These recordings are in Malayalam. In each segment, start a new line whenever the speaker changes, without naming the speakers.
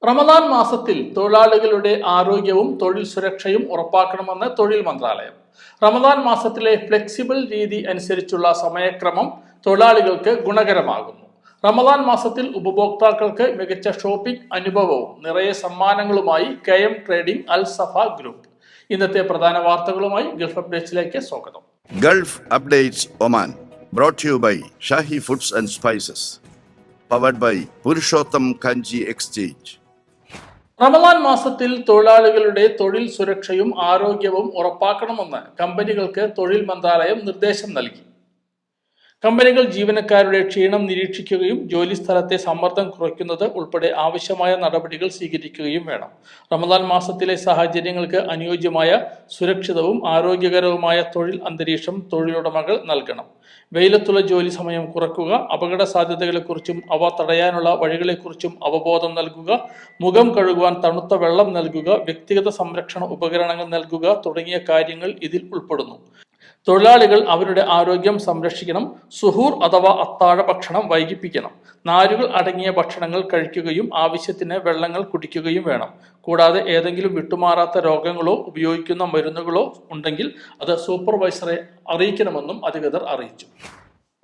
റമദാൻ മാസത്തിൽ തൊഴിലാളികളുടെ ആരോഗ്യവും തൊഴിൽ സുരക്ഷയും ഉറപ്പാക്കണമെന്ന് തൊഴിൽ മന്ത്രാലയം. റമദാൻ മാസത്തിലെ ഫ്ലെക്സിബിൾ രീതി അനുസരിച്ചുള്ള സമയക്രമം തൊഴിലാളികൾക്ക് ഗുണകരമാകുന്നു. റമദാൻ മാസത്തിൽ ഉപഭോക്താക്കൾക്ക് മികച്ച ഷോപ്പിംഗ് അനുഭവവും നിറയെ സമ്മാനങ്ങളുമായി KM trading Al Safa group. ഇന്നത്തെ പ്രധാന വാർത്തകളുമായി ഗൾഫ് അപ്ഡേറ്റ്സിലേക്ക് സ്വാഗതം.
Gulf updates Oman brought to you by Shahi foods and spices, powered by Purushottam Kanji exchange.
Ramadan മാസത്തിൽ തൊഴിലാളികളുടെ തൊഴിൽ സുരക്ഷയും ആരോഗ്യവും ഉറപ്പാക്കണമെന്ന് കമ്പനികൾക്ക് തൊഴിൽ മന്ത്രാലയം നിർദ്ദേശം നൽകി. കമ്പനികൾ ജീവനക്കാരുടെ ക്ഷീണം നിരീക്ഷിക്കുകയും ജോലി സ്ഥലത്തെ സമ്മർദ്ദം കുറയ്ക്കുന്നത് ഉൾപ്പെടെ ആവശ്യമായ നടപടികൾ സ്വീകരിക്കുകയും വേണം. റമദാൻ മാസത്തിലെ സാഹചര്യങ്ങൾക്ക് അനുയോജ്യമായ സുരക്ഷിതവും ആരോഗ്യകരവുമായ തൊഴിൽ അന്തരീക്ഷം തൊഴിലുടമകൾ നൽകണം. വെയിലത്തുള്ള ജോലി സമയം കുറയ്ക്കുക, അപകട സാധ്യതകളെക്കുറിച്ചും അവ തടയാനുള്ള വഴികളെക്കുറിച്ചും അവബോധം നൽകുക, മുഖം കഴുകുവാൻ തണുത്ത വെള്ളം നൽകുക, വ്യക്തിഗത സംരക്ഷണ ഉപകരണങ്ങൾ നൽകുക തുടങ്ങിയ കാര്യങ്ങൾ ഇതിൽ ഉൾപ്പെടുന്നു. തൊഴിലാളികൾ അവരുടെ ആരോഗ്യം സംരക്ഷിക്കണം. സുഹൂർ അഥവാ അത്താഴ ഭക്ഷണം വൈകിപ്പിക്കണം. നാരുകൾ അടങ്ങിയ ഭക്ഷണങ്ങൾ കഴിക്കുകയും ആവശ്യത്തിന് വെള്ളങ്ങൾ കുടിക്കുകയും വേണം. കൂടാതെ ഏതെങ്കിലും വിട്ടുമാറാത്ത രോഗങ്ങളോ ഉപയോഗിക്കുന്ന മരുന്നുകളോ ഉണ്ടെങ്കിൽ അത് സൂപ്പർവൈസറെ അറിയിക്കണമെന്നും അധികൃതർ അറിയിച്ചു.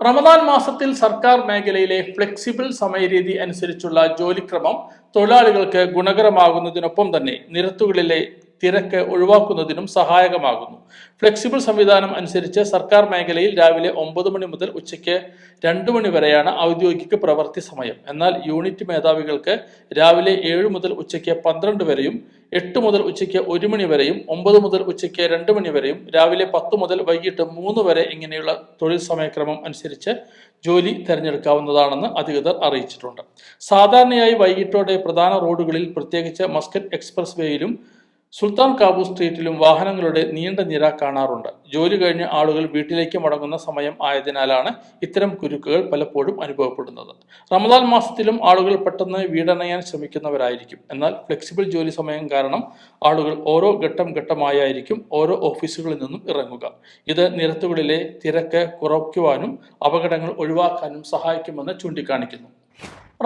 റമദാൻ മാസത്തിൽ സർക്കാർ മേഖലയിലെ ഫ്ലെക്സിബിൾ സമയരീതി അനുസരിച്ചുള്ള ജോലിക്രമം തൊഴിലാളികൾക്ക് ഗുണകരമാകുന്നതിനൊപ്പം തന്നെ നിരത്തുകളിലെ തിരക്ക് ഒഴിവാക്കുന്നതിനും സഹായകമാകുന്നു. ഫ്ലെക്സിബിൾ സംവിധാനം അനുസരിച്ച് സർക്കാർ മേഖലയിൽ രാവിലെ 9 മണി മുതൽ ഉച്ചയ്ക്ക് 2 മണി വരെയാണ് ഔദ്യോഗിക പ്രവൃത്തി സമയം. എന്നാൽ യൂണിറ്റ് മേധാവികൾക്ക് രാവിലെ 7 മുതൽ ഉച്ചയ്ക്ക് 12 വരെയും 8 മുതൽ ഉച്ചയ്ക്ക് 1 മണി വരെയും 9 മുതൽ ഉച്ചയ്ക്ക് 2 മണി വരെയും രാവിലെ 10 മുതൽ വൈകിട്ട് 3 വരെ ഇങ്ങനെയുള്ള തൊഴിൽ സമയക്രമം അനുസരിച്ച് ജോലി തിരഞ്ഞെടുക്കാവുന്നതാണെന്ന് അധികൃതർ അറിയിച്ചിട്ടുണ്ട്. സാധാരണയായി വൈകിട്ടോടെ പ്രധാന റോഡുകളിൽ, പ്രത്യേകിച്ച് മസ്കറ്റ് എക്സ്പ്രസ് വേയിലും സുൽത്താൻ കാബൂസ് സ്ട്രീറ്റിലും വാഹനങ്ങളുടെ നീണ്ട നിര കാണാറുണ്ട്. ജോലി കഴിഞ്ഞ് ആളുകൾ വീട്ടിലേക്ക് മടങ്ങുന്ന സമയം ആയതിനാലാണ് ഇത്തരം കുരുക്കുകൾ പലപ്പോഴും അനുഭവപ്പെടുന്നത്. റമദാൻ മാസത്തിലും ആളുകൾ പെട്ടെന്ന് വീടണയാൻ ശ്രമിക്കുന്നവരായിരിക്കും. എന്നാൽ ഫ്ലെക്സിബിൾ ജോലി സമയം കാരണം ആളുകൾ ഓരോ ഘട്ടമായായിരിക്കും ഓരോ ഓഫീസുകളിൽ നിന്നും ഇറങ്ങുക. ഇത് നിരത്തുകളിലെ തിരക്ക് കുറയ്ക്കുവാനും അപകടങ്ങൾ ഒഴിവാക്കാനും സഹായിക്കുമെന്ന് ചൂണ്ടിക്കാണിക്കുന്നു.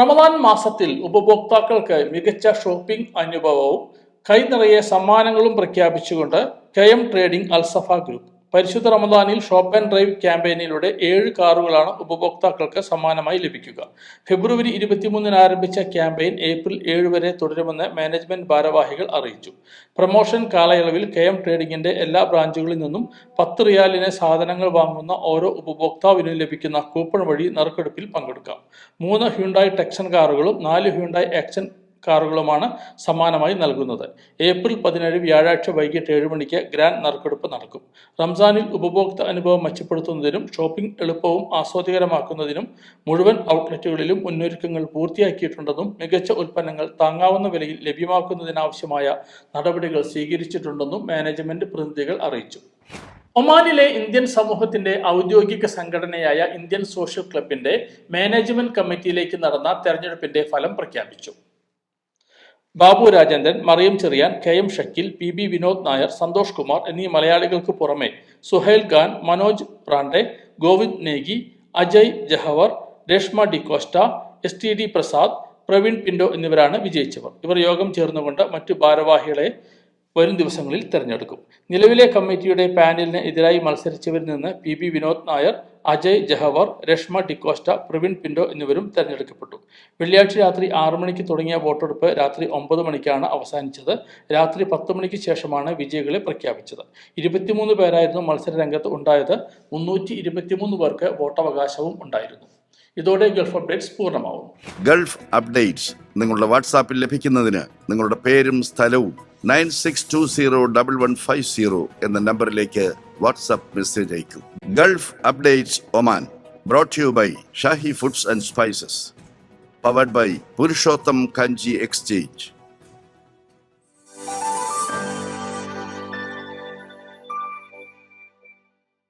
റമദാൻ മാസത്തിൽ ഉപഭോക്താക്കൾക്ക് മികച്ച ഷോപ്പിംഗ് അനുഭവവും കൈനിറയെ സമ്മാനങ്ങളും പ്രഖ്യാപിച്ചുകൊണ്ട് KM trading Al Safa group. പരിശുദ്ധ റമദാനിൽ ഷോപ്പ് ആൻഡ് ഡ്രൈവ് ക്യാമ്പയിനിലൂടെ 7 കാറുകളാണ് ഉപഭോക്താക്കൾക്ക് സമ്മാനമായി ലഭിക്കുക. ഫെബ്രുവരി 23 ആരംഭിച്ച ക്യാമ്പയിൻ ഏപ്രിൽ 7 വരെ തുടരുമെന്ന് മാനേജ്മെന്റ് ഭാരവാഹികൾ അറിയിച്ചു. പ്രമോഷൻ കാലയളവിൽ KM ട്രേഡിംഗിന്റെ എല്ലാ ബ്രാഞ്ചുകളിൽ നിന്നും 10 റിയാലിന് സാധനങ്ങൾ വാങ്ങുന്ന ഓരോ ഉപഭോക്താവിനും ലഭിക്കുന്ന കൂപ്പൺ വഴി നറുക്കെടുപ്പിൽ പങ്കെടുക്കാം. 3 ഹ്യുണ്ടായി ടെക്സൺ കാറുകളും 4 ഹ്യുണ്ടായി ആക്സൻ കാറുകളുമാണ് സമ്മാനമായി നൽകുന്നത്. ഏപ്രിൽ 17 വ്യാഴാഴ്ച വൈകിട്ട് 7 മണിക്ക് ഗ്രാൻഡ് നറുക്കെടുപ്പ് നടക്കും. റംസാനിൽ ഉപഭോക്തൃ അനുഭവം മെച്ചപ്പെടുത്തുന്നതിനും ഷോപ്പിംഗ് എളുപ്പവും ആസ്വാദികരമാക്കുന്നതിനും മുഴുവൻ ഔട്ട്ലെറ്റുകളിലും മുന്നൊരുക്കങ്ങൾ പൂർത്തിയാക്കിയിട്ടുണ്ടെന്നും മികച്ച ഉൽപ്പന്നങ്ങൾ താങ്ങാവുന്ന വിലയിൽ ലഭ്യമാക്കുന്നതിനാവശ്യമായ നടപടികൾ സ്വീകരിച്ചിട്ടുണ്ടെന്നും മാനേജ്മെന്റ് പ്രതിനിധികൾ അറിയിച്ചു. ഒമാനിലെ ഇന്ത്യൻ സമൂഹത്തിന്റെ ഔദ്യോഗിക സംഘടനയായ ഇന്ത്യൻ സോഷ്യൽ ക്ലബിന്റെ മാനേജ്മെന്റ് കമ്മിറ്റിയിലേക്ക് നടന്ന തെരഞ്ഞെടുപ്പിന്റെ ഫലം പ്രഖ്യാപിച്ചു. ബാബു രാജേന്ദ്രൻ, മറിയം ചെറിയാൻ, KM ഷക്കീൽ, PB വിനോദ് നായർ, സന്തോഷ് കുമാർ എന്നീ മലയാളികൾക്ക് പുറമെ സുഹൈൽ ഖാൻ, മനോജ് പ്രാണ്ഡെ, ഗോവിന്ദ് നേഗി, അജയ് ജഹവർ, രേഷ്മ ഡിക്കോസ്റ്റ, STD പ്രസാദ്, പ്രവീൺ പിൻഡോ എന്നിവരാണ് വിജയിച്ചവർ. ഇവർ യോഗം ചേർന്നുകൊണ്ട് മറ്റു ഭാരവാഹികളെ വരും ദിവസങ്ങളിൽ തെരഞ്ഞെടുക്കും. നിലവിലെ കമ്മിറ്റിയുടെ പാനലിന് എതിരായി മത്സരിച്ചവരിൽ നിന്ന് PB വിനോദ് നായർ, അജയ് ജഹവർ, രേഷ്മ ഡിക്കോസ്റ്റ, പ്രവീൺ പിൻഡോ എന്നിവരും തെരഞ്ഞെടുക്കപ്പെട്ടു. വെള്ളിയാഴ്ച രാത്രി 6 മണിക്ക് തുടങ്ങിയ വോട്ടെടുപ്പ് രാത്രി 9 മണിക്കാണ് അവസാനിച്ചത്. രാത്രി 10 മണിക്ക് ശേഷമാണ് വിജയികളെ പ്രഖ്യാപിച്ചത്. 23 പേരായിരുന്നു മത്സര രംഗത്ത് ഉണ്ടായത്. 323 പേർക്ക് വോട്ടവകാശവും ഉണ്ടായിരുന്നു. ഇതോടെ ഗൾഫ് അപ്ഡേറ്റ്സ് പൂർണ്ണമാവും.
ഗൾഫ് അപ്ഡേറ്റ്സ് നിങ്ങളുടെ വാട്സാപ്പിൽ ലഭിക്കുന്നതിന് നിങ്ങളുടെ പേരും സ്ഥലവും 96201150 എന്ന നമ്പറിലേക്ക് വാട്സാപ്പ് മെസ്സേജ് അയക്കൂ. Gulf updates Oman brought to you by Shahi foods and spices, powered by Purushottam Kanji exchange.